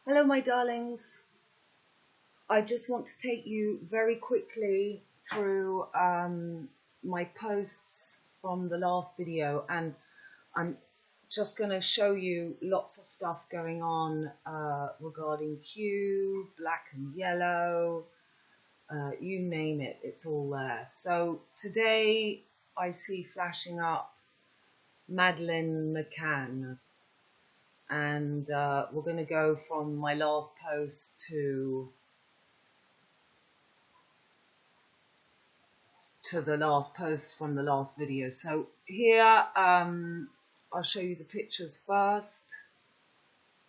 Hello, my darlings. I just want to take you very quickly through my posts from the last video, and I'm just going to show you lots of stuff going on regarding Q, black and yellow, you name it, it's all there. So today I see flashing up Madeleine McCann. And we're going to go from my last post to the last post from the last video. So here I'll show you the pictures first.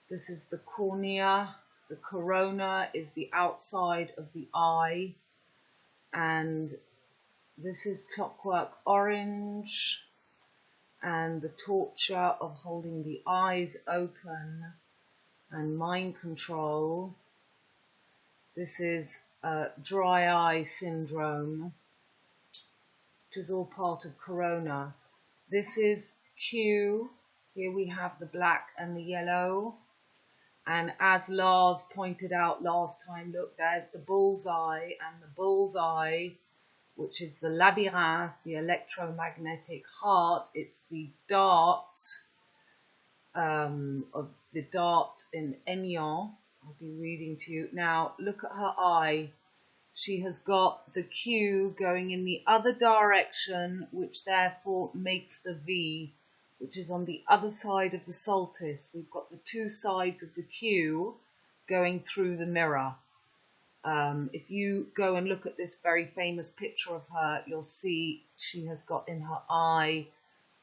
This is the cornea. The corona is the outside of the eye, and this is clockwork orange. And the torture of holding the eyes open and mind control. This is dry eye syndrome, which is all part of corona. This is Q. Here we have the black and the yellow. And as Lars pointed out last time, look, there's the bullseye, and the bullseye, which is the Labyrinth, the electromagnetic heart. It's the dart of the dart in Enyon. I'll be reading to you. Now, look at her eye. She has got the Q going in the other direction, which therefore makes the V, which is on the other side of the solstice. We've got the two sides of the Q going through the mirror. If you go and look at this very famous picture of her, you'll see she has got in her eye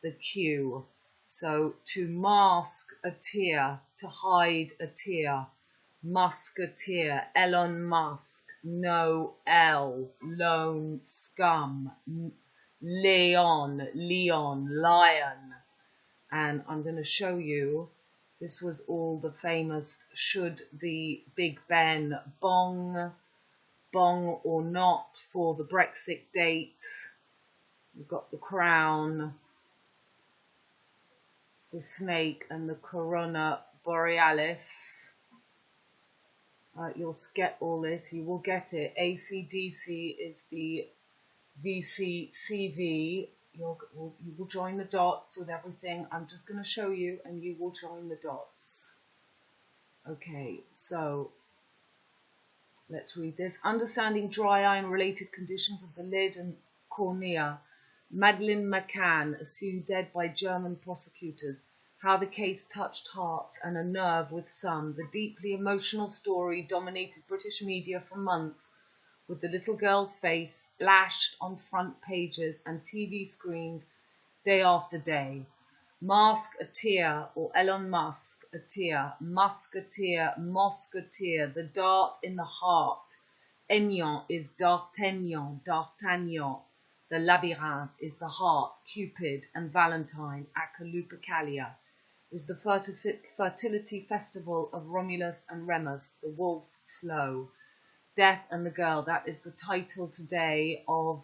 the Q. So to mask a tear, to hide a tear, musketeer, Elon Musk, no L, lone scum, Leon, lion. And I'm going to show you. This was all the famous should the Big Ben bong or not for the Brexit date. We've got the crown, it's the snake, and the corona borealis. You'll get all this, you will get it. ACDC is the VCCV. You will join the dots with everything. I'm just going to show you, and you will join the dots. Okay, so let's read this. Understanding dry eye and related conditions of the lid and cornea. Madeleine McCann, assumed dead by German prosecutors. How the case touched hearts and a nerve with some. The deeply emotional story dominated British media for months, with the little girl's face splashed on front pages and TV screens day after day. Mask a tear, or Elon Musk a tear, musketeer, mosketeer, the dart in the heart. Enyon is D'Artagnan, the Labyrinth is the heart, Cupid and Valentine, Acalupicalia is the fertility festival of Romulus and Remus, the wolf flow. Death and the Girl, that is the title today of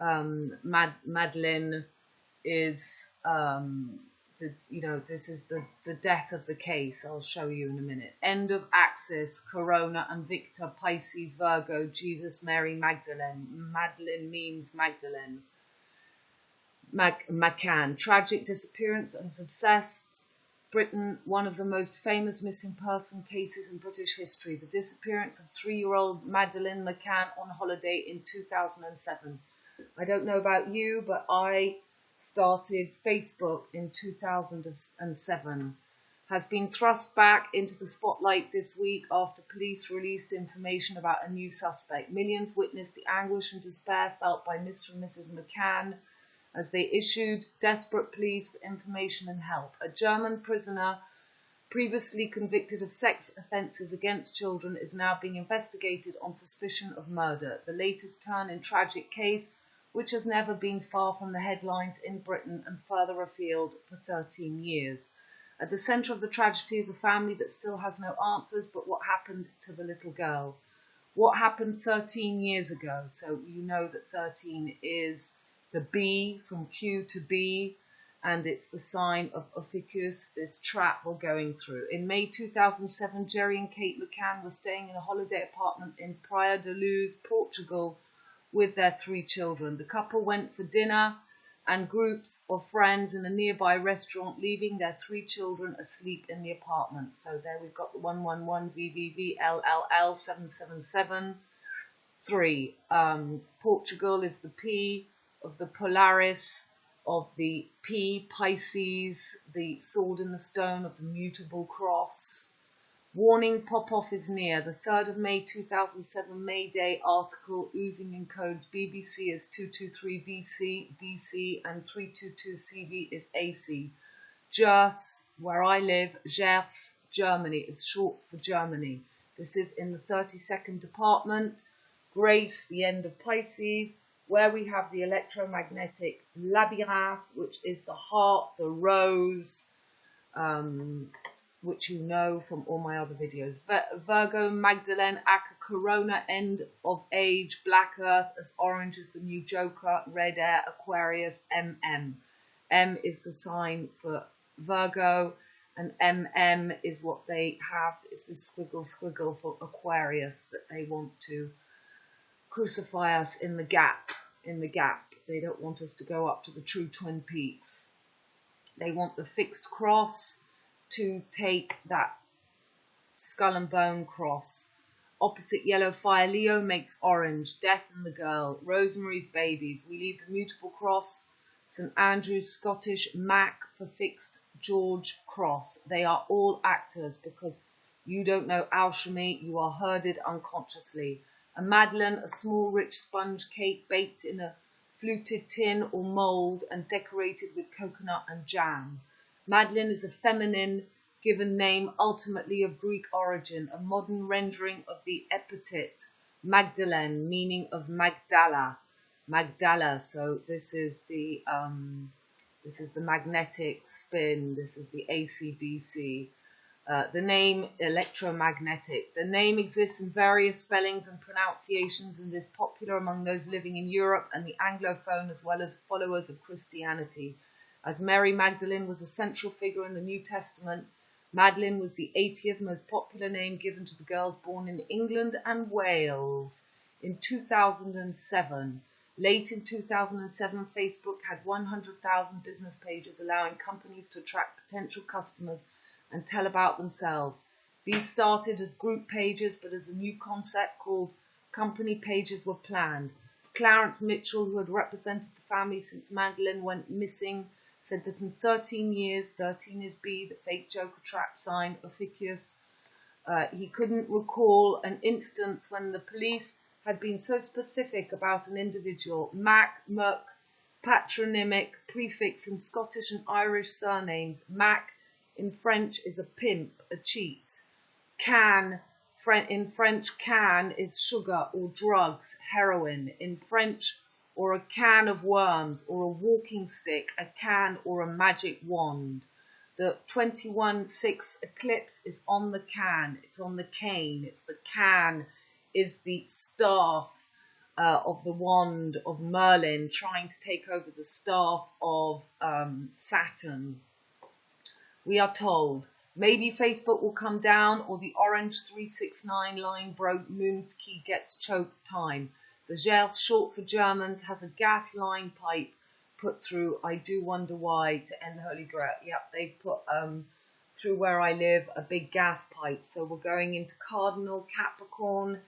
Madeleine is, this is the death of the case. I'll show you in a minute. End of Axis, Corona and Victor, Pisces, Virgo, Jesus, Mary, Magdalene. Madeleine means Magdalene. McCann, tragic disappearance that has obsessed Britain, one of the most famous missing person cases in British history. The disappearance of 3-year-old Madeleine McCann on holiday in 2007. I don't know about you, but I started Facebook in 2007. Has been thrust back into the spotlight this week after police released information about a new suspect. Millions witnessed the anguish and despair felt by Mr. and Mrs. McCann as they issued desperate pleas for information and help. A German prisoner previously convicted of sex offences against children is now being investigated on suspicion of murder, the latest turn in tragic case which has never been far from the headlines in Britain and further afield for 13 years. At the centre of the tragedy is a family that still has no answers, but what happened to the little girl? What happened 13 years ago? So you know that 13 is the B, from Q to B, and it's the sign of Ophiuchus, this trap we're going through. In May 2007, Jerry and Kate McCann were staying in a holiday apartment in Praia da Luz, Portugal, with their 3 children. The couple went for dinner and groups of friends in a nearby restaurant, leaving their 3 children asleep in the apartment. So there we've got the 111 VVVLLL 7773. Portugal is the P of the Polaris, of the P, Pisces, the sword in the stone of the mutable cross. Warning, pop-off is near. The 3rd of May 2007 May Day article oozing in codes. BBC is 223 BC, DC, and 322 CV is AC. Gers, where I live, Gers, Germany, is short for Germany. This is in the 32nd department. Grace, the end of Pisces, where we have the electromagnetic Labyrinth, which is the heart, the rose, which you know from all my other videos. Virgo, Magdalene, Aka, Corona, end of age, Black Earth, as orange as the new Joker, Red Air, Aquarius, MM. M is the sign for Virgo, and MM is what they have. It's this squiggle squiggle for Aquarius, that they want to crucify us in the gap, They don't want us to go up to the true Twin Peaks. They want the fixed cross to take that skull and bone cross. Opposite yellow fire, Leo makes orange, death and the girl, Rosemary's babies. We leave the mutable cross, St. Andrew's Scottish, Mac for fixed George cross. They are all actors, because you don't know alchemy, you are herded unconsciously. A Madeleine, a small rich sponge cake baked in a fluted tin or mould and decorated with coconut and jam. Madeleine is a feminine given name, ultimately of Greek origin, a modern rendering of the epithet Magdalene, meaning of Magdala. Magdala. So this is the magnetic spin. This is the ACDC. The name ElectrOmagnetic. The name exists in various spellings and pronunciations and is popular among those living in Europe and the Anglophone, as well as followers of Christianity. As Mary Magdalene was a central figure in the New Testament, Madeleine was the 80th most popular name given to the girls born in England and Wales in 2007. Late in 2007, Facebook had 100,000 business pages allowing companies to attract potential customers and tell about themselves. These started as group pages, but as a new concept called company pages were planned. Clarence Mitchell, who had represented the family since Madeleine went missing, said that in 13 years, 13 is B, the fake Joker trap sign, Ophiuchus, he couldn't recall an instance when the police had been so specific about an individual. Mac, Merc, patronymic prefix in Scottish and Irish surnames. Mac in French is a pimp, a cheat. Cann, in French, Cann is sugar or drugs, heroin. In French, or a can of worms, or a walking stick, a can or a magic wand. The 21/6 eclipse is on the can, it's on the cane, it's the can, is the staff of the wand of Merlin trying to take over the staff of Saturn. We are told, maybe Facebook will come down, or the orange 369 line broke moon key gets choked time. The Gers, short for Germans, has a gas line pipe put through. I do wonder why, to end the Holy Grail. Yep, they put through where I live a big gas pipe. So we're going into Cardinal Capricorn,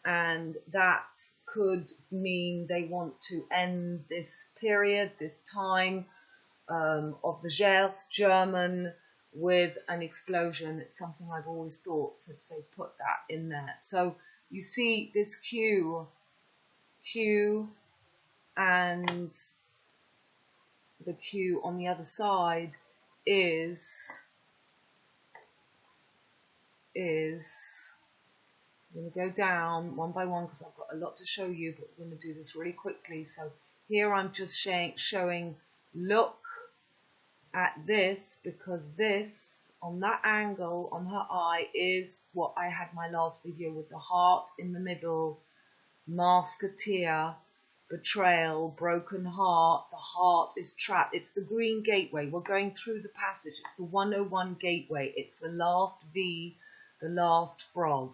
and that could mean they want to end this period, this time of the Gers, German, with an explosion. It's something I've always thought, since they put that in there. So you see this Q, and the Q on the other side is I'm going to go down one by one because I've got a lot to show you, but we're going to do this really quickly. So here I'm just showing, look at this, because this, on that angle, on her eye, is what I had my last video with, the heart in the middle, Musketeer, betrayal, broken heart. The heart is trapped. It's the green gateway. We're going through the passage. It's the 101 gateway. It's the last V, the last frog.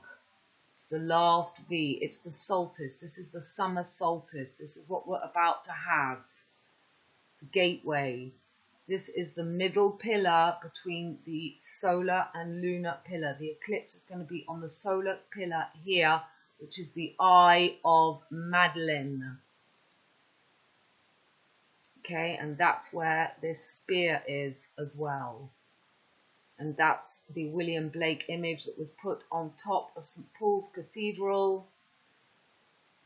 It's the last V. It's the solstice. This is the summer solstice. This is what we're about to have. The gateway. This is the middle pillar between the solar and lunar pillar. The eclipse is going to be on the solar pillar here, which is the Eye of Madeleine. Okay, and that's where this spear is as well. And that's the William Blake image that was put on top of St. Paul's Cathedral.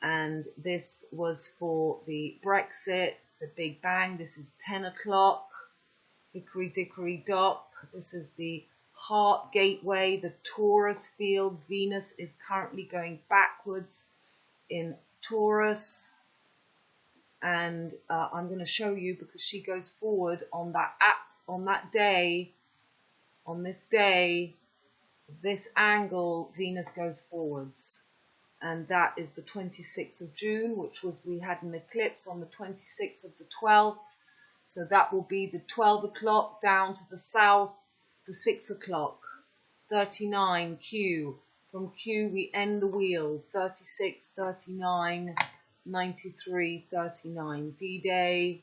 And this was for the Brexit, the Big Bang. This is 10 o'clock. Hickory dickory dock. This is the heart gateway, the Taurus field. Venus is currently going backwards in Taurus. And I'm going to show you, because she goes forward on that day, on this day, this angle, Venus goes forwards. And that is the 26th of June, which was, we had an eclipse on the 26th of the 12th. So that will be the 12 o'clock down to the south, the 6 o'clock, 39, Q. From Q we end the wheel, 36, 39, 93, 39. D-Day,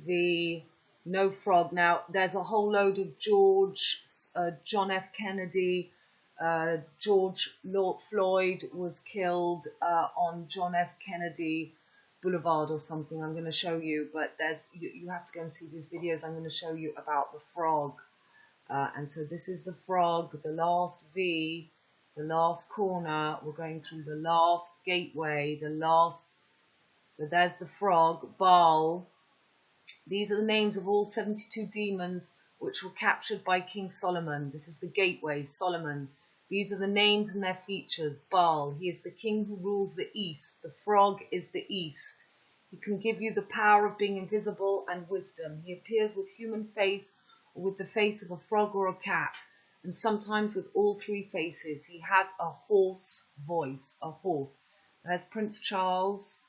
the no frog. Now, there's a whole load of John F. Kennedy, George Lord Floyd was killed on John F. Kennedy Boulevard or something. I'm going to show you, but you have to go and see these videos. I'm going to show you about the frog. And so this is the frog, the last V, the last corner. We're going through the last gateway, so there's the frog, Baal. These are the names of all 72 demons which were captured by King Solomon. This is the gateway, Solomon. These are the names and their features. Baal, he is the king who rules the east. The frog is the east. He can give you the power of being invisible and wisdom. He appears with human face or with the face of a frog or a cat, and sometimes with all three faces. He has a hoarse voice, a horse. There's Prince Charles,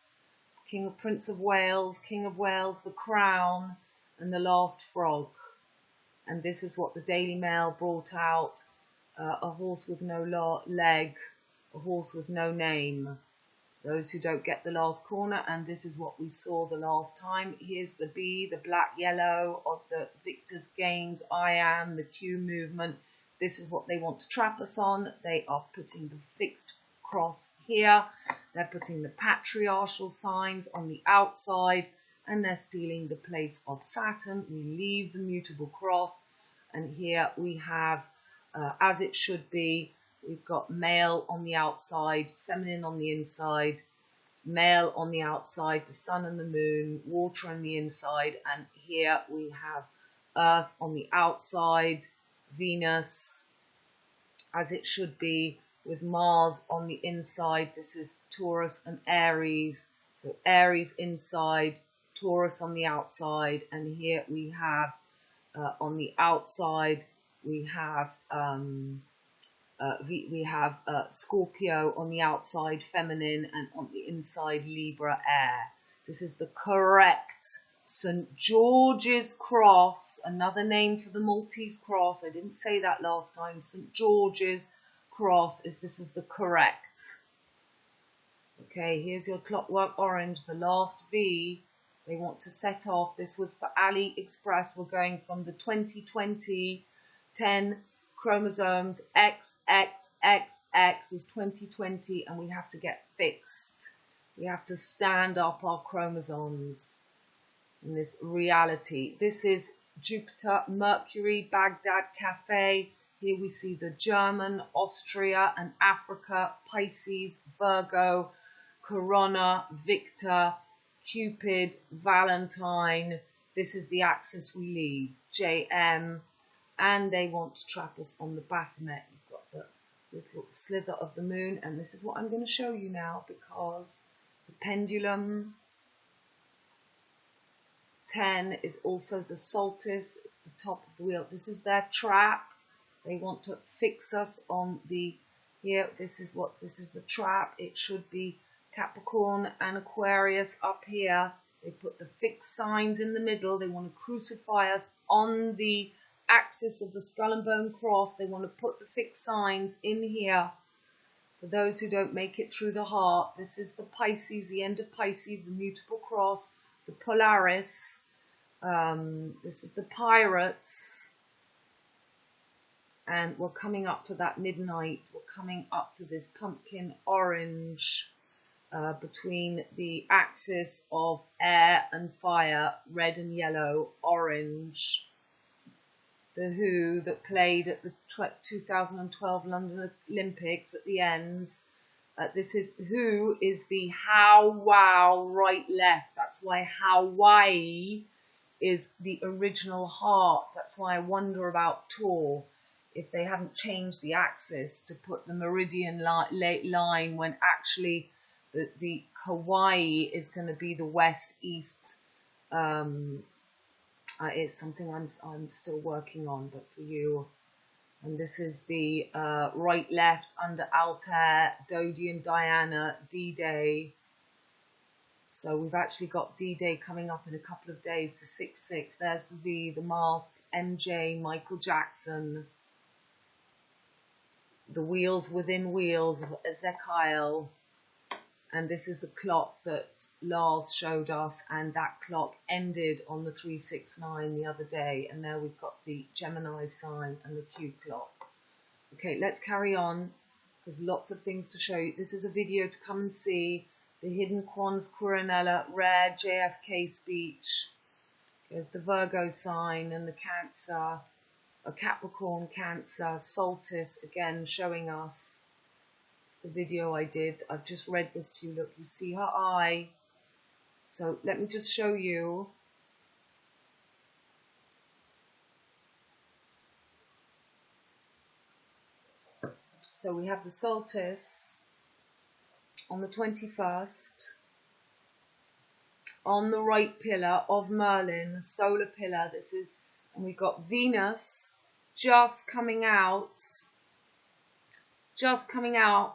Prince of Wales, King of Wales, the crown, and the last frog. And this is what the Daily Mail brought out. A horse with no leg, a horse with no name. Those who don't get the last corner, and this is what we saw the last time. Here's the B, the black yellow of the Victor's Games, I am, the Q movement. This is what they want to trap us on. They are putting the fixed cross here. They're putting the patriarchal signs on the outside, and they're stealing the place of Saturn. We leave the mutable cross, and here we have, as it should be, we've got male on the outside, feminine on the inside, male on the outside, the sun and the moon, water on the inside, and here we have earth on the outside, Venus, as it should be, with Mars on the inside. This is Taurus and Aries, so Aries inside, Taurus on the outside, and here we have on the outside we have Scorpio on the outside, feminine, and on the inside Libra, air. This is the correct St. George's cross, another name for the Maltese cross. I didn't say that last time. St. George's cross this is the correct. Okay, here's your clockwork orange, the last V. They want to set off. This was for AliExpress. We're going from the 2020 10 chromosomes. XXXX is 2020, and we have to get fixed. We have to stand up our chromosomes in this reality. This is Jupiter, Mercury, Baghdad Cafe. Here we see the German, Austria, and Africa, Pisces, Virgo, Corona, Victor, Cupid, Valentine. This is the axis we leave, JM, and they want to trap us on the Baphomet. You've got the little slither of the moon, and this is what I'm going to show you now, because the pendulum 10 is also the solstice. It's the top of the wheel. This is their trap. They want to fix us on the here. This is the trap. It should be Capricorn and Aquarius up here. They put the fixed signs in the middle. They want to crucify us on the axis of the skull and bone cross. They want to put the fixed signs in here. For those who don't make it through the heart, this is the Pisces, the end of Pisces, the mutable cross, the Polaris. This is the Pirates. And we're coming up to that midnight. We're coming up to this pumpkin orange between the axis of air and fire, red and yellow, orange. The Who that played at the 2012 London Olympics at the end. This is Who is the how, wow, right, left. That's why Hawaii is the original heart. That's why I wonder about Tor, if they haven't changed the axis to put the meridian line when actually the Hawaii is going to be the west-east. It's something I'm still working on, but for you. And this is the right, left, under Altair, Dodi and Diana, D-Day. So we've actually got D-Day coming up in a couple of days, the 6-6. There's the V, the mask, MJ, Michael Jackson. The wheels within wheels of Ezekiel. And this is the clock that Lars showed us, and that clock ended on the 369 the other day. And there we've got the Gemini sign and the Q clock. Okay, let's carry on. There's lots of things to show you. This is a video to come and see. The Hidden Quans Cruella, rare JFK speech. There's the Virgo sign and the Cancer, a Capricorn, Cancer, solstice, again showing us. It's the video I did. I've just read this to you. Look, you see her eye. So let me just show you. So we have the solstice on the 21st. On the right pillar of Merlin, the solar pillar. This is, and we've got Venus just coming out,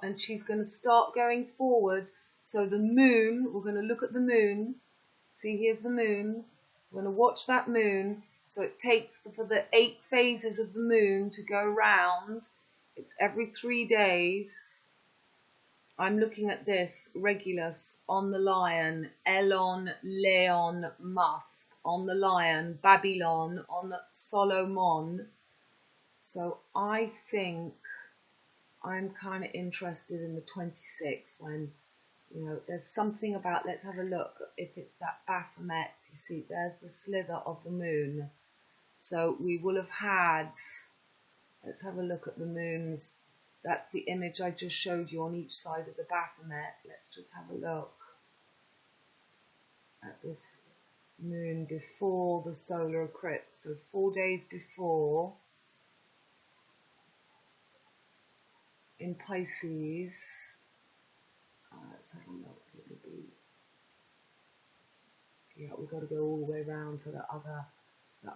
and she's going to start going forward. So the moon, we're going to look at the moon. See, here's the moon. We're going to watch that moon. So it takes for the 8 phases of the moon to go round. It's every 3 days. I'm looking at this, Regulus on the lion, Elon, Leon, Musk on the lion, Babylon on the Solomon. So I think I'm kind of interested in the 26th when, you know, there's something about, let's have a look, if it's that Baphomet, you see, there's the slither of the moon. So we will have had, let's have a look at the moons. That's the image I just showed you on each side of the Baphomet. Let's just have a look at this moon before the solar eclipse. So 4 days before, in Pisces. Let's have a look. It'll be, yeah, we've got to go all the way around for the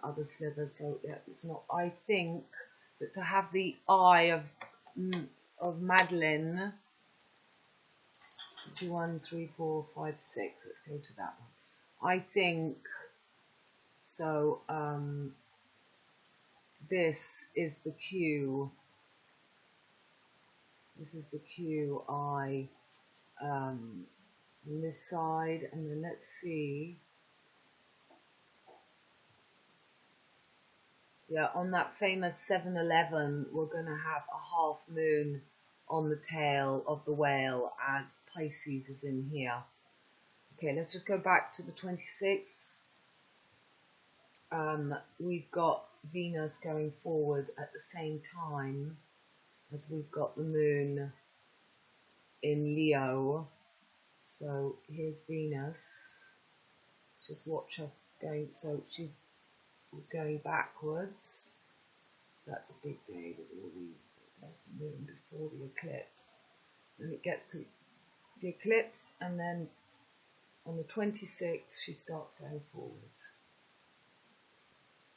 other slither. So yeah, it's not. I think that to have the eye of Madeleine, 2, 1, 3, 4, 5, 6. Let's go to that one. I think so. This is the Q. This is the Q eye on this side, and then let's see. Yeah, on that famous 7-11, we're going to have a half moon on the tail of the whale as Pisces is in here. Okay, let's just go back to the 26th. We've got Venus going forward at the same time as we've got the moon in Leo. So here's Venus. Let's just watch her going. So she's going backwards. That's a big day with all these. There's the moon before the eclipse. Then it gets to the eclipse, and then on the 26th she starts going forward.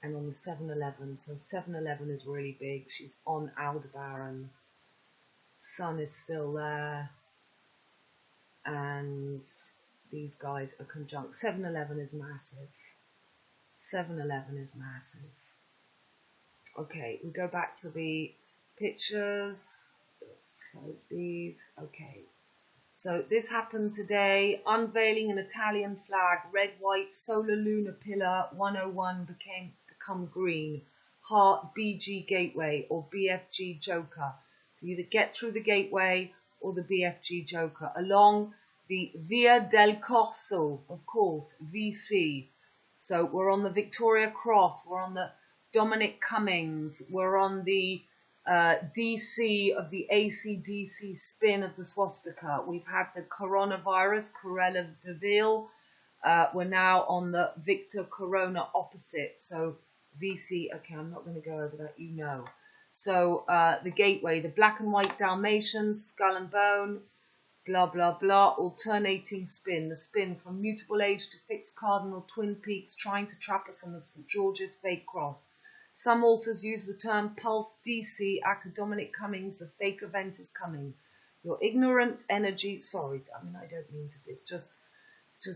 And on the 7-11, so 7-11 is really big. She's on Aldebaran. Sun is still there. and these guys are conjunct. 7-11 is massive. 7-11 is massive. Okay, we go back to the pictures. Let's close these. Okay. So this happened today. Unveiling an Italian flag. Red, white, Solar Lunar Pillar. 101 become green. Heart, BG Gateway or BFG Joker. So you either get through the gateway or the BFG Joker. Along the Via del Corso, of course, VC. So we're on the Victoria Cross. We're on the Dominic Cummings. We're on the DC of the ACDC spin of the swastika. We've had the coronavirus, Cruella de Ville. We're now on the Victor Corona opposite. So VC, okay, I'm not going to go over that, you know. So the gateway, the black and white Dalmatians, skull and bone, blah, blah, blah, alternating spin. The spin from mutable age to fixed cardinal twin peaks trying to trap us on the St. George's fake cross. Some authors use the term pulse DC, academic Cummings, the fake event is coming. Your ignorant energy, sorry, I mean, I don't mean to, it's just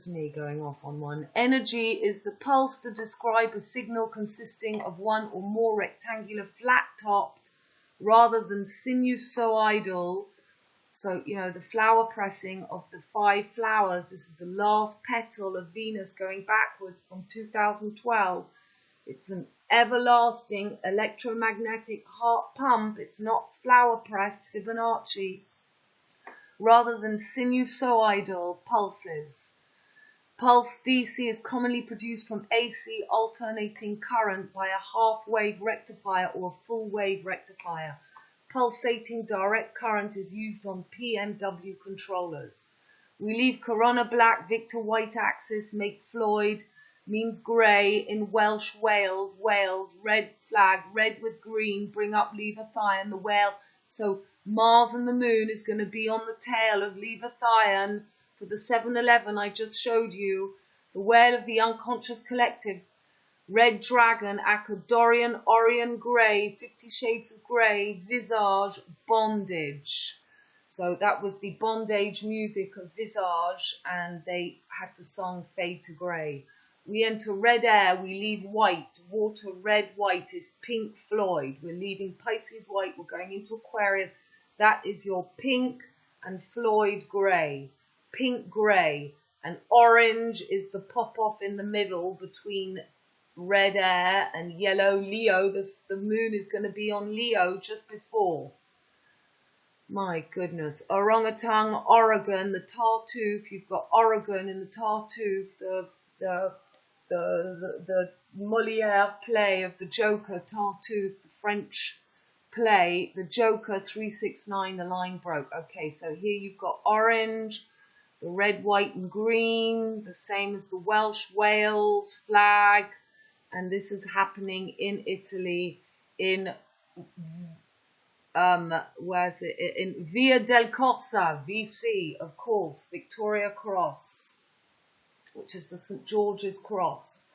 me going off on one. Energy is the pulse to describe a signal consisting of one or more rectangular flat-topped rather than sinusoidal. So, you know, the flower pressing of the 5 flowers. This is the last petal of Venus going backwards from 2012. It's an everlasting electromagnetic heart pump. It's not flower pressed Fibonacci rather than sinusoidal pulses. Pulse DC is commonly produced from AC alternating current by a half-wave rectifier or a full-wave rectifier. Pulsating direct current is used on PMW controllers. We leave Corona black, Victor white axis, make Floyd, means grey in Welsh, Wales, Wales, red flag, red with green, bring up Leviathan, the whale. So Mars and the moon is going to be on the tail of Leviathan for the 7-11 I just showed you. The whale of the unconscious collective. Red dragon, Acadorian, Orion grey, 50 shades of grey, visage, bondage. So that was the bondage music of Visage, and they had the song Fade to Grey. We enter red air, we leave white. Water, red, white is Pink Floyd. We're leaving Pisces white, we're going into Aquarius. That is your pink and Floyd grey. Pink grey. And orange is the pop-off in the middle between red air and yellow Leo. The moon is going to be on Leo just before. My goodness. Orangutan, Oregon, the Tartuffe. You've got Oregon in the Tartuffe, the Molière play of the Joker, Tartuffe, the French play, the Joker, 369, the line broke. Okay, so here you've got orange, the red, white and green, the same as the Welsh Wales flag, and this is happening in Italy in where's it? In Via del Corso, VC, of course, Victoria Cross, which is the St. George's Cross.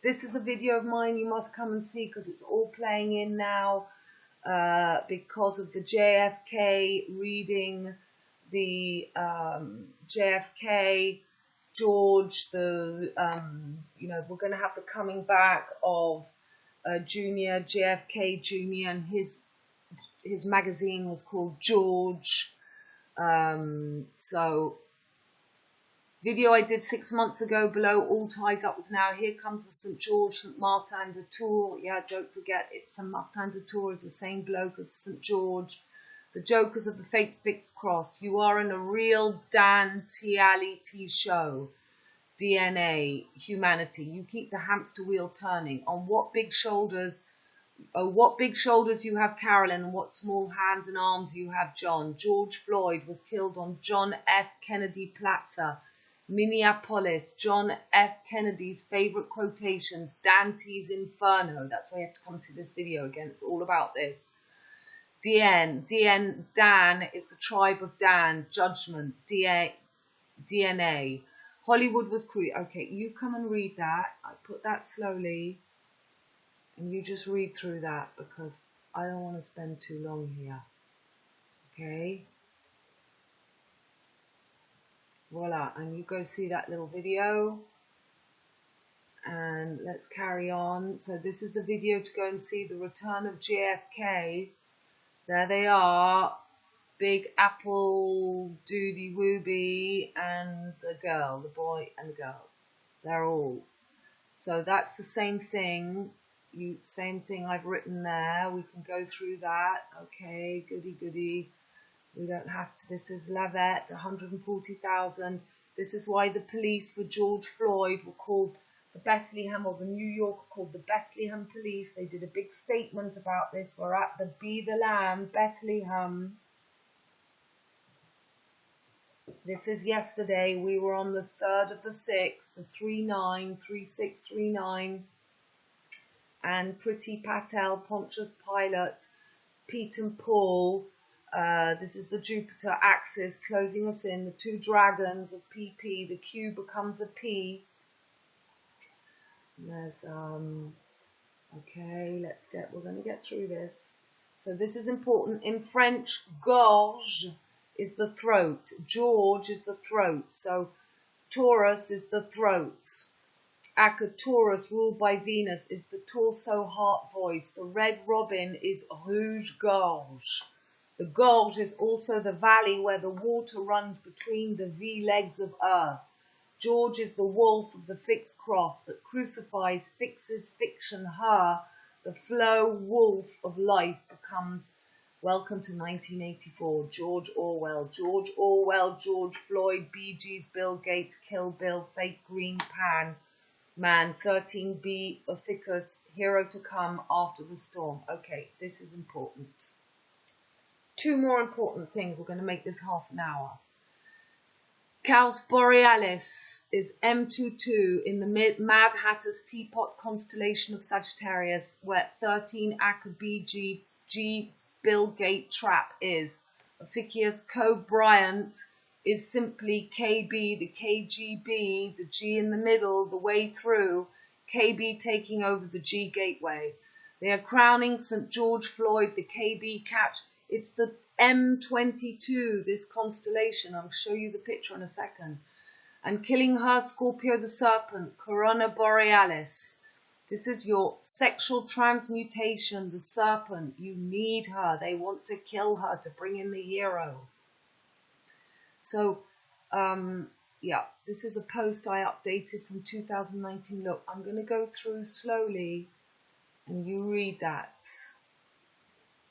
This is a video of mine you must come and see because it's all playing in now because of the JFK reading, the JFK, George, the, you know, we're going to have the coming back of Junior, JFK Junior, and his magazine was called George. So video I did 6 months ago below all ties up with now. Here comes the St. George, St. Martin de Tours. Yeah, don't forget it's St. Martin de Tours is the same bloke as St. George. The Jokers of the Fates Fixed Cross. You are in a real Dan-Tiality show. DNA, humanity. You keep the hamster wheel turning. On what big shoulders... Oh, what big shoulders you have, Carolyn, and what small hands and arms you have, John. George Floyd was killed on John F. Kennedy Plaza, Minneapolis. John F. Kennedy's favourite quotations, Dante's Inferno. That's why you have to come and see this video again. It's all about this. Dan is the tribe of Dan, judgment, DNA. Hollywood was created. Okay, you come and read that. I put that slowly. And you just read through that because I don't want to spend too long here. Okay? Voila, and you go see that little video. And let's carry on. So this is the video to go and see the return of JFK. There they are, Big Apple, Doody Wooby, and the girl, the boy and the girl. They're all. So that's the same thing. Same thing I've written there. We can go through that. Okay, goody goody. We don't have to. This is Lavette, 140,000. This is why the police for George Floyd were called the Bethlehem, or the New York called the Bethlehem Police. They did a big statement about this. We're at the Be the Lamb, Bethlehem. This is yesterday. We were on the 3rd of the 6th, the 393639. And Pretty Patel, Pontius Pilate, Pete and Paul. This is the Jupiter axis closing us in. The two dragons of PP. The Q becomes a P. There's okay. We're going to get through this. So this is important. In French, gorge is the throat. George is the throat. So Taurus is the throat. Taurus, ruled by Venus, is the torso, heart, voice. The red robin is rouge gorge. The gorge is also the valley where the water runs between the V legs of earth. George is the wolf of the fixed cross that crucifies, fixes fiction, her. The flow wolf of life becomes, welcome to 1984, George Orwell. George Orwell, George Floyd, Bee Gees, Bill Gates, Kill Bill, Fake Green Pan, Man, 13B, Othicus, Hero to Come, After the Storm. Okay, this is important. Two more important things. We're going to make this half an hour. Caus Borealis is M22 in the Mad Hatter's Teapot constellation of Sagittarius, where 13 Acker BG G Bill Gate Trap is. Ophiuchus Co-Bryant is simply KB, the KGB, the G in the middle, the way through, KB taking over the G gateway. They are crowning St. George Floyd, the KB catch. It's the M22, this constellation. I'll show you the picture in a second. And killing her, Scorpio the Serpent, Corona Borealis. This is your sexual transmutation, the serpent. You need her. They want to kill her to bring in the hero. So, yeah, this is a post I updated from 2019. Look, I'm going to go through slowly and you read that.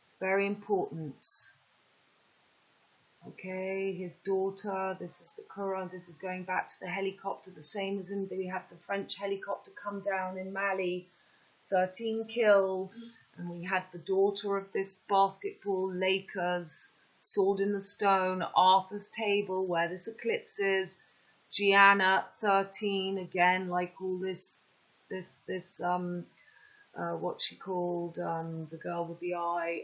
It's very important. Okay, his daughter, this is the Quran, this is going back to the helicopter, the same as in, we have the French helicopter come down in Mali, 13 killed, and we had the daughter of this basketball Lakers, Sword in the Stone, Arthur's Table, where this eclipse is, Gianna, 13, again, like all this, what she called, the girl with the eye,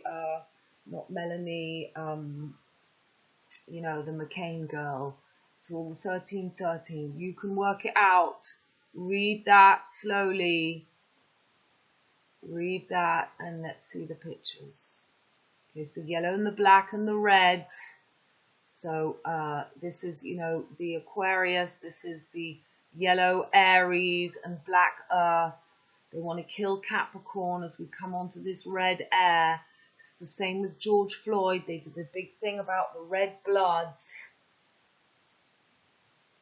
not Melanie, you know, the McCain girl. It's all the 1313. You can work it out. Read that slowly. Read that and let's see the pictures. There's the yellow and the black and the red. So this is, you know, the Aquarius. This is the yellow Aries and black Earth. They want to kill Capricorn as we come onto this red air. It's the same with George Floyd. They did a big thing about the red blood.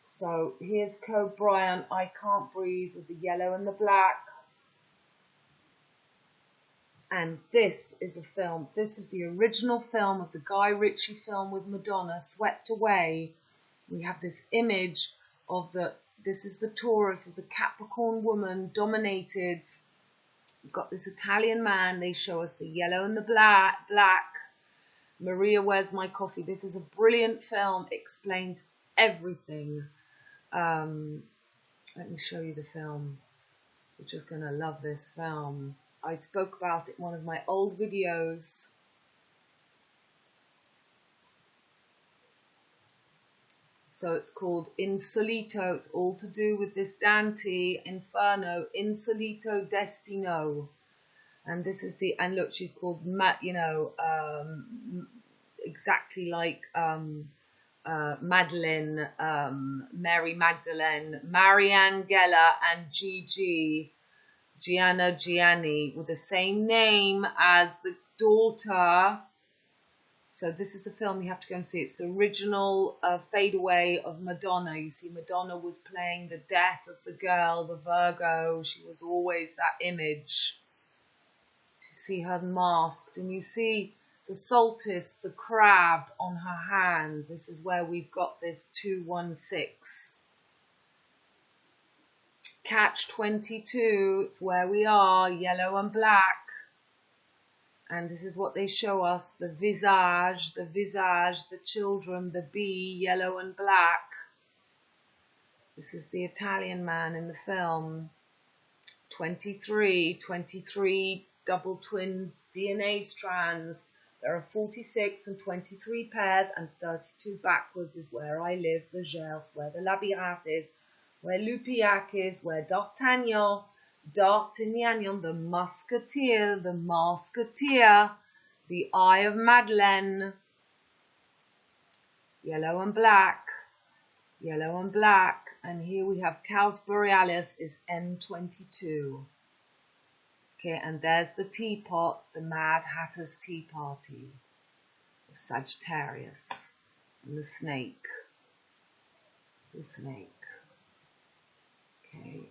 So here's Kobe Bryant, I Can't Breathe, with the yellow and the black. And this is a film. This is the original film of the Guy Ritchie film with Madonna, Swept Away. We have this image of this is the Taurus, is the Capricorn woman, dominated. We've got this Italian man. They show us the yellow and the black. Maria, Where's My Coffee? This is a brilliant film. It explains everything. Let me show you the film. You're just going to love this film. I spoke about it in one of my old videos. So it's called Insolito. It's all to do with this Dante Inferno, Insolito Destino. And this is the, and look, she's called, you know, exactly like Madeleine, Mary Magdalene, Mariangela, and Gianni, with the same name as the daughter. So this is the film you have to go and see. It's the original fadeaway of Madonna. You see, Madonna was playing the death of the girl, the Virgo. She was always that image. You see her masked, and you see the solstice, the crab on her hand. This is where we've got this 216. Catch 22, it's where we are, yellow and black. And this is what they show us, the visage, the children, the bee, yellow and black. This is the Italian man in the film. 23 double twin DNA strands. There are 46 and 23 pairs, and 32 backwards is where I live, the Gers, where the Labyrinth is, where Lupiac is, where D'Artagnan, the musketeer, the Eye of Madeleine, yellow and black, and here we have Caus Borealis is M22. Okay, and there's the teapot, the Mad Hatter's Tea Party, the Sagittarius, and the snake, Okay,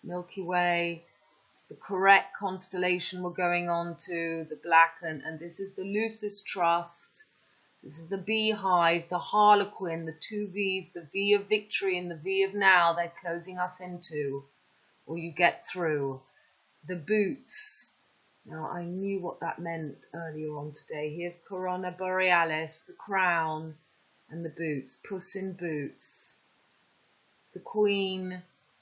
Milky Way, it's the correct constellation we're going on to, the black, and this is the Lucis Trust, this is the Beehive, the Harlequin, the two V's, the V of Victory and the V of Now, they're closing us into, or you get through. The Boots, now I knew what that meant earlier on today. Here's Corona Borealis, the Crown, and the Boots, Puss in Boots. It's the Queen,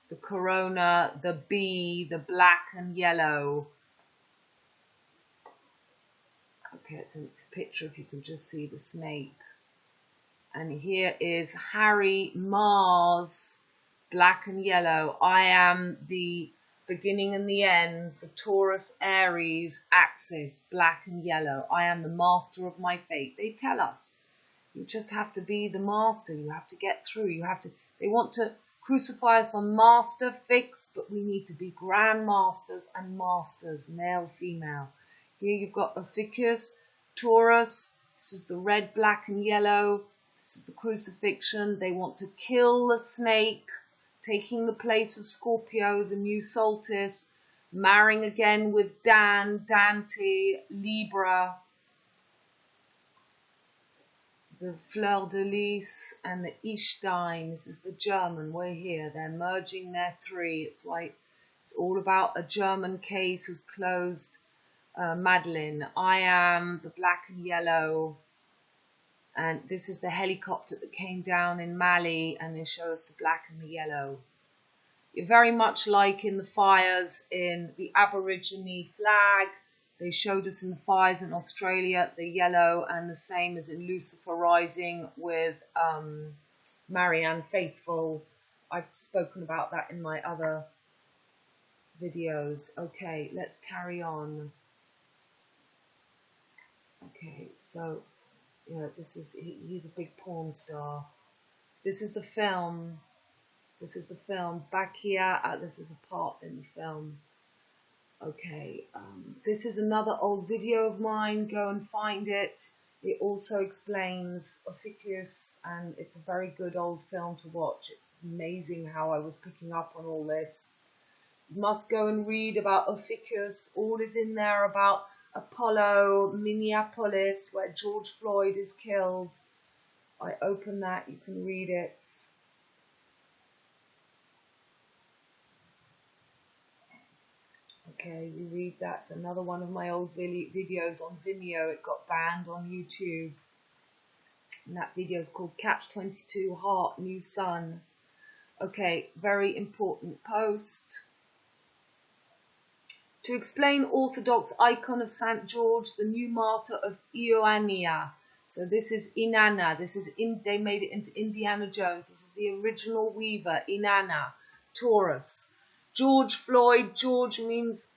the Corona, the Bee, the black and yellow. Okay, it's a picture if you can just see the snake. And here is Harry Mars, black and yellow. I am the beginning and the end, the Taurus Aries axis, black and yellow. I am the master of my fate. They tell us you just have to be the master. You have to get through. They want to crucify us on master, fix, but we need to be grandmasters and masters, male, female. Here you've got Ophiuchus, Taurus. This is the red, black and yellow. This is the crucifixion. They want to kill the snake, taking the place of Scorpio, the new solstice, marrying again with Dante, Libra, the Fleur de Lis, and the Ichstein. This is the German. We're here. They're merging their three. It's like it's all about a German case has closed. Madeleine, I am the black and yellow. And this is the helicopter that came down in Mali, and they show us the black and the yellow. You're very much like in the fires in the Aborigine flag. They showed us in the fires in Australia, the yellow, and the same as in Lucifer Rising with Marianne Faithfull. I've spoken about that in my other videos. Okay, let's carry on. Okay, so he's a big porn star. This is the film. Back here, this is a part in the film. Okay, this is another old video of mine. Go and find it. It also explains Ophiuchus, and it's a very good old film to watch. It's amazing how I was picking up on all this. You must go and read about Ophiuchus. All is in there about Apollo, Minneapolis, where George Floyd is killed. I open that, you can read it. Okay, you read that. It's another one of my old videos on Vimeo. It got banned on YouTube. And that video is called Catch 22 Heart New Sun. Okay, very important post. To explain Orthodox icon of St. George, the new martyr of Ioannina. So this is Inanna. They made it into Indiana Jones. This is the original weaver, Inanna, Taurus. George Floyd, George means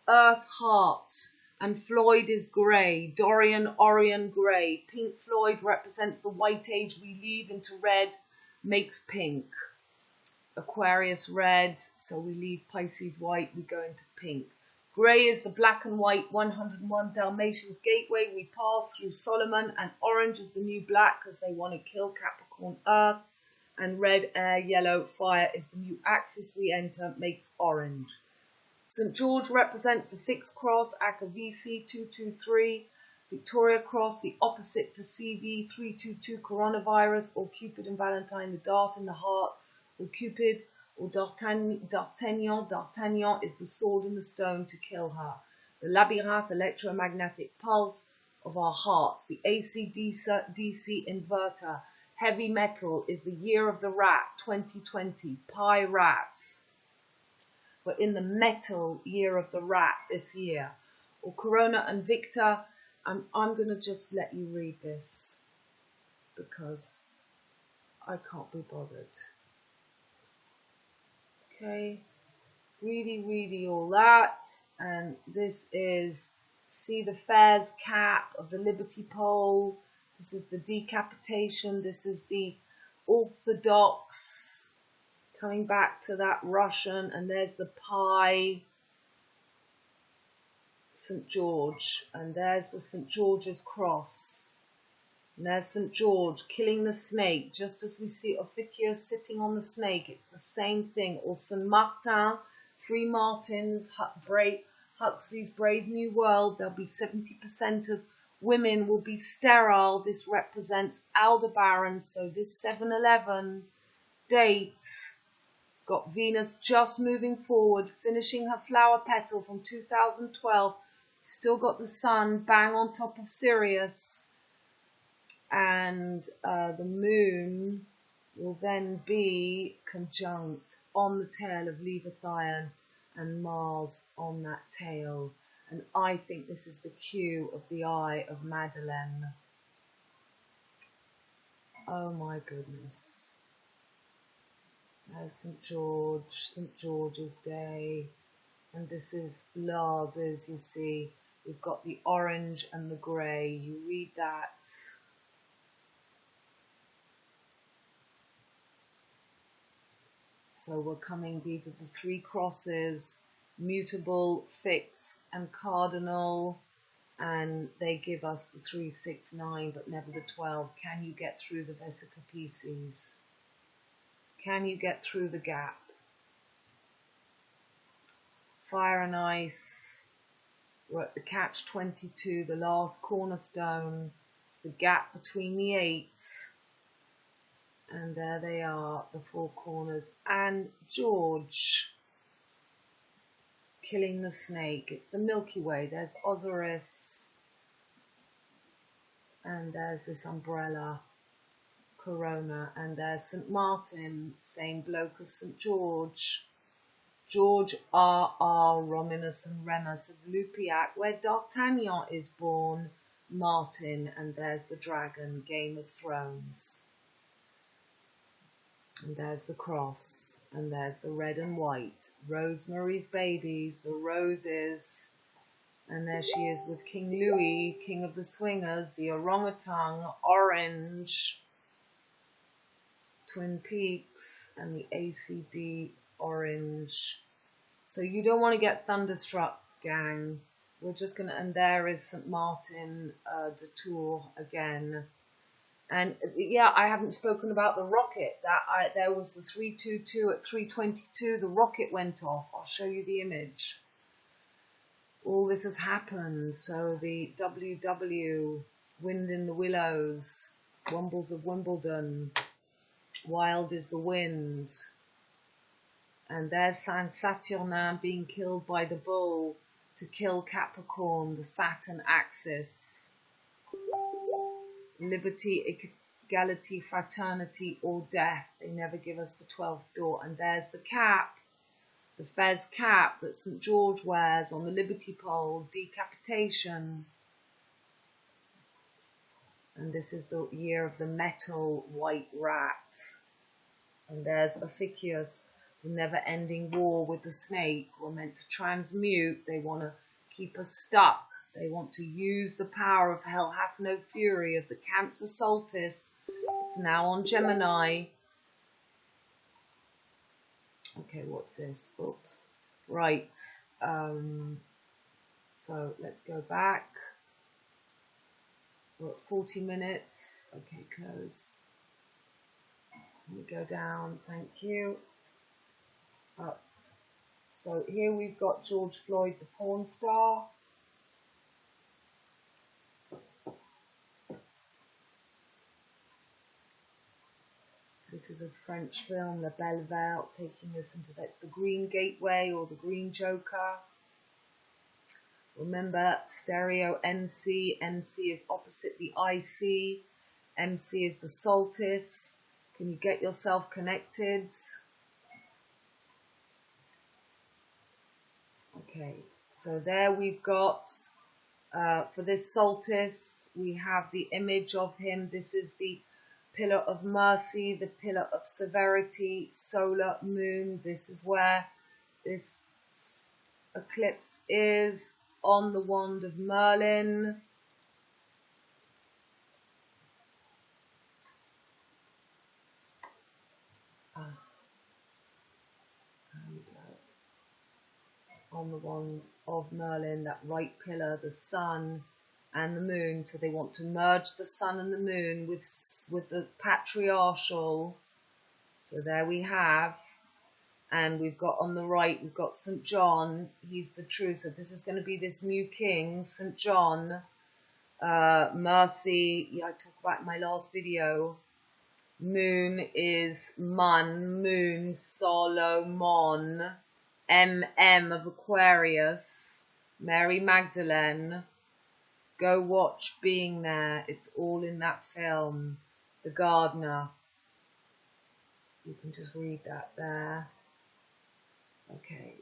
earth heart. And Floyd is grey. Dorian, Orion, grey. Pink Floyd represents the white age we leave into red, makes pink. Aquarius red, so we leave Pisces white, we go into pink. Grey is the black and white 101 Dalmatians gateway, we pass through Solomon, and orange is the new black because they want to kill Capricorn Earth, and red, air, yellow, fire is the new axis we enter, makes orange. St. George represents the fixed cross, ACDC 223, Victoria Cross, the opposite to CV 322, coronavirus, or Cupid and Valentine, the dart in the heart, or Cupid, or D'Artagnan is the sword in the stone to kill her. The Labyrinth, electromagnetic pulse of our hearts. The ACDC inverter, heavy metal, is the year of the rat, 2020, pi rats. We're in the metal year of the rat this year. Or Corona and Victor, I'm going to just let you read this because I can't be bothered. Okay, reedy all that, and this is, see the Fairs cap of the Liberty pole, this is the decapitation, this is the Orthodox, coming back to that Russian, and there's the pie, St. George, and there's the St. George's cross. And there's St. George killing the snake, just as we see Ophiuchus sitting on the snake. It's the same thing. Or St. Martin, 3 Martins, Huxley's Brave New World. There'll be 70% of women will be sterile. This represents Aldebaran. So this 7/11 date got Venus just moving forward, finishing her flower petal from 2012. Still got the sun bang on top of Sirius. And the moon will then be conjunct on the tail of Leviathan and Mars on that tail. And I think this is the cue of the eye of Madeleine. Oh my goodness. There's St. George's Day. And this is Lars's, you see. We've got the orange and the grey. You read that. So we're coming, these are the 3 crosses, mutable, fixed, and cardinal, and they give us the 3, 6, 9, but never the 12. Can you get through the Vesica Pisces? Can you get through the gap? Fire and ice, we're at the catch 22, the last cornerstone, it's the gap between the 8s. And there they are, the 4 corners. And George killing the snake. It's the Milky Way. There's Osiris. And there's this umbrella, Corona. And there's St. Martin, same bloke as St. George. George R.R. Romulus and Remus of Lupiac, where D'Artagnan is born. Martin. And there's the dragon, Game of Thrones. And there's the cross, and there's the red and white, Rosemary's babies, the roses, and there she is with King Louis, King of the Swingers, the orangutan, orange, Twin Peaks, and the ACD, orange. So you don't want to get thunderstruck, gang. We're just going to, and there is St. Martin de Tours again. And yeah, I haven't spoken about the rocket. There was the 322 at 322. The rocket went off. I'll show you the image. All this has happened. So the WW, Wind in the Willows, Wombles of Wimbledon, Wild is the Wind. And there's Saint Saturnin being killed by the bull to kill Capricorn, the Saturn axis. Liberty, equality, fraternity, or death. They never give us the 12th door. And there's the cap, the fez cap that St. George wears on the Liberty pole, decapitation. And this is the year of the metal white rats. And there's Ophiuchus, the never-ending war with the snake. We're meant to transmute. They want to keep us stuck. They want to use the power of hell hath no fury of the Cancer solstice. It's now on Gemini. Okay, what's this? Oops. Right. So let's go back. We're at 40 minutes. Okay, close. Let me go down. Thank you. Up. So here we've got George Floyd, the porn star. This is a French film, La Belle Ville, taking us into that's the Green Gateway or the Green Joker. Remember, stereo NC. NC is opposite the IC. MC is the solstice. Can you get yourself connected? Okay, so there we've got, for this solstice, we have the image of him. This is the pillar of mercy, the pillar of severity, solar moon. This is where this eclipse is on the wand of Merlin. On the wand of Merlin, that right pillar, the sun and the moon. So they want to merge the sun and the moon with the patriarchal. So there we have. And we've got on the right, we've got St. John. He's the truth. So this is going to be this new king, St. John. Mercy, yeah, I talked about in my last video. Moon is Mun, Moon, Solo, Mon. MM of Aquarius, Mary Magdalene. Go watch Being There. It's all in that film. The Gardener. You can just read that there. Okay.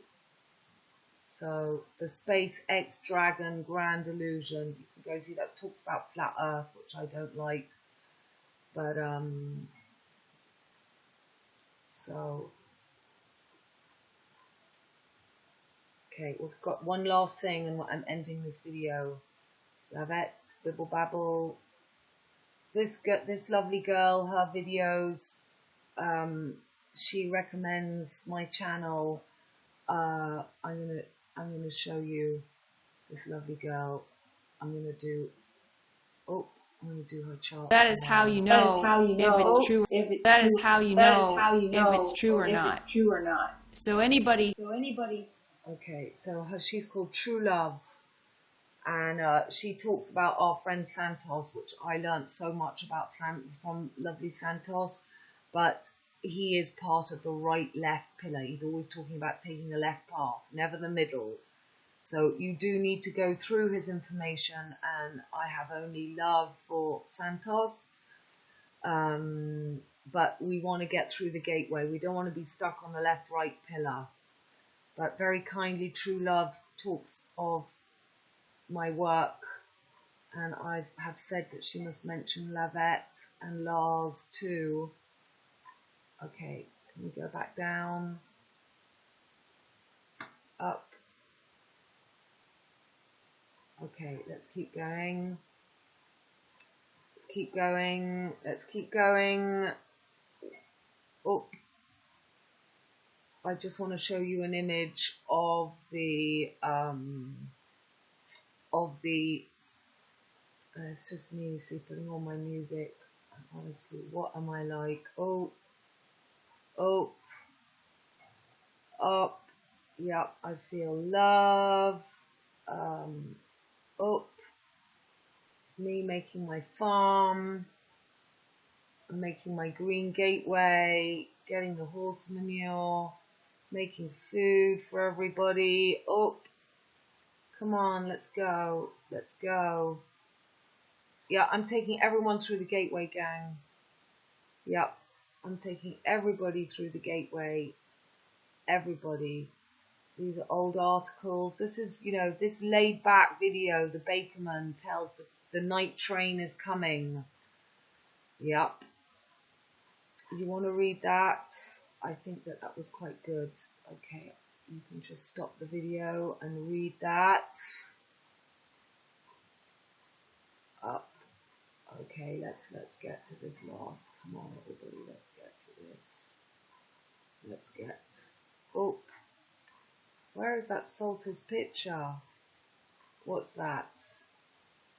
So the Space X Dragon Grand Illusion. You can go see that. It talks about flat Earth, which I don't like. But so. Okay, we've got one last thing and I'm ending this video. Lavette, Bibble Babble. This lovely girl, her videos, she recommends my channel. I'm gonna show you this lovely girl. I'm gonna do her chart. That is how you know if it's true. That is how you know if it's true or not. So anybody. Okay, so she's called True Love, and she talks about our friend Santos, which I learnt so much about from lovely Santos, but he is part of the right-left pillar. He's always talking about taking the left path, never the middle. So you do need to go through his information, and I have only love for Santos, but we want to get through the gateway. We don't want to be stuck on the left-right pillar. But very kindly, True Love talks of my work, and I have said that she must mention Lavette and Lars too. Okay, can we go back down? Up. Okay, let's keep going. Let's keep going. Let's keep going. Oh. I just want to show you an image of the it's just me, see, putting on my music. Honestly, what am I like? Oh, up, yep, I feel love. It's me making my farm. I'm making my green gateway, getting the horse manure. Making food for everybody. Oh, come on, let's go. Let's go. Yeah, I'm taking everyone through the gateway, gang. Yep, I'm taking everybody through the gateway. Everybody. These are old articles. This is, this laid back video. The Bakerman tells the night train is coming. Yep. You want to read that? I think that was quite good. Okay, you can just stop the video and read that. up. Okay, let's get to this last. Come on, everybody, let's get to this. Let's get. Oh, where is that solstice picture? What's that?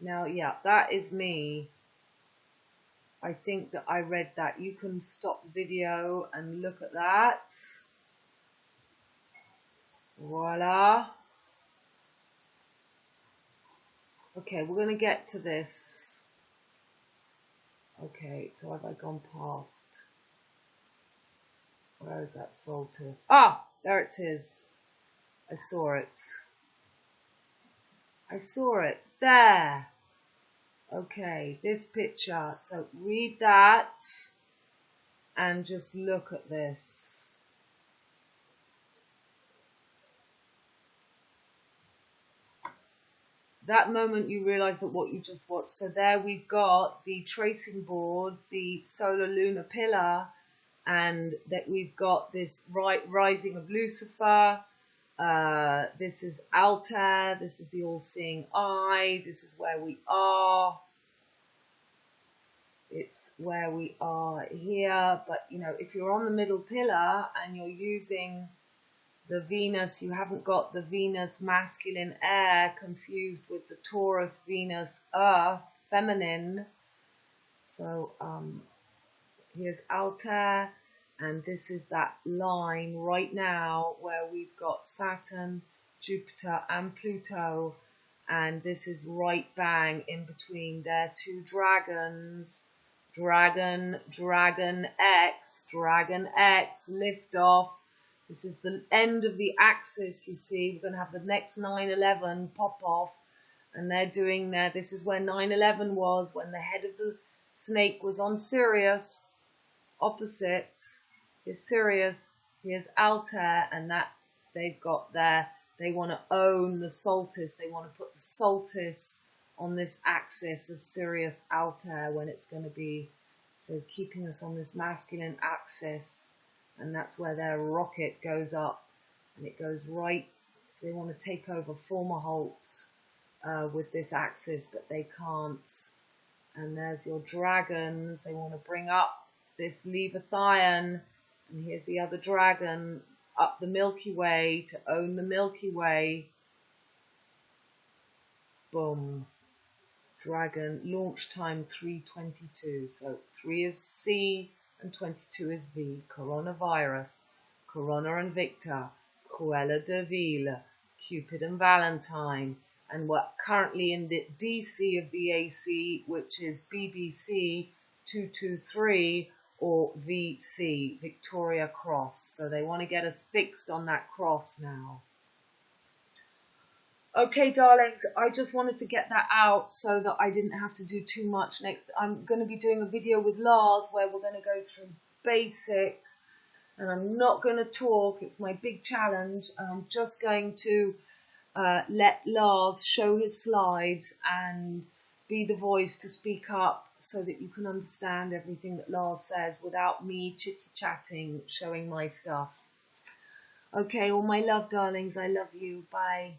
Now, yeah, that is me. I think that I read that. You can stop the video and look at that. Voila. Okay, we're going to get to this. Okay, so have I gone past? Where is that solstice? Ah, there it is. I saw it. I saw it. There. Okay, this picture. So read that and just look at this. That moment you realize that what you just watched. So there we've got the tracing board, the Solar Lunar Pillar, and that we've got this rising of Lucifer. This is Altair, this is the all-seeing eye, this is where we are. It's where we are here, but you know, if you're on the middle pillar and you're using the Venus, you haven't got the Venus masculine air confused with the Taurus Venus earth feminine. So here's Altair. And this is that line right now where we've got Saturn, Jupiter and Pluto. And this is right bang in between their two dragons. Dragon X, lift off. This is the end of the axis, you see. We're going to have the next 9/11 pop off. And they're doing there. This is where 9/11 was, when the head of the snake was on Sirius. Opposites. Here's Sirius, here's Altair, and that they've got there. They want to own the solstice. They want to put the solstice on this axis of Sirius Altair when it's going to be, so keeping us on this masculine axis, and that's where their rocket goes up, and it goes right. So they want to take over Formerholt with this axis, but they can't. And there's your dragons. They want to bring up this Leviathan, and here's the other dragon up the Milky Way to own the Milky Way. Boom. Dragon, launch time 3:22. So 3 is C and 22 is V. Coronavirus, Corona and Victor, Cruella de Ville, Cupid and Valentine. And we're currently in the DC of the AC, which is BBC 223 or VC, Victoria Cross. So they want to get us fixed on that cross now. Okay, darlings, I just wanted to get that out so that I didn't have to do too much next. I'm going to be doing a video with Lars where we're going to go through basic, and I'm not going to talk. It's my big challenge. I'm just going to let Lars show his slides and be the voice to speak up so that you can understand everything that Lars says without me chitty-chatting, showing my stuff. Okay, all my love, darlings, I love you. Bye.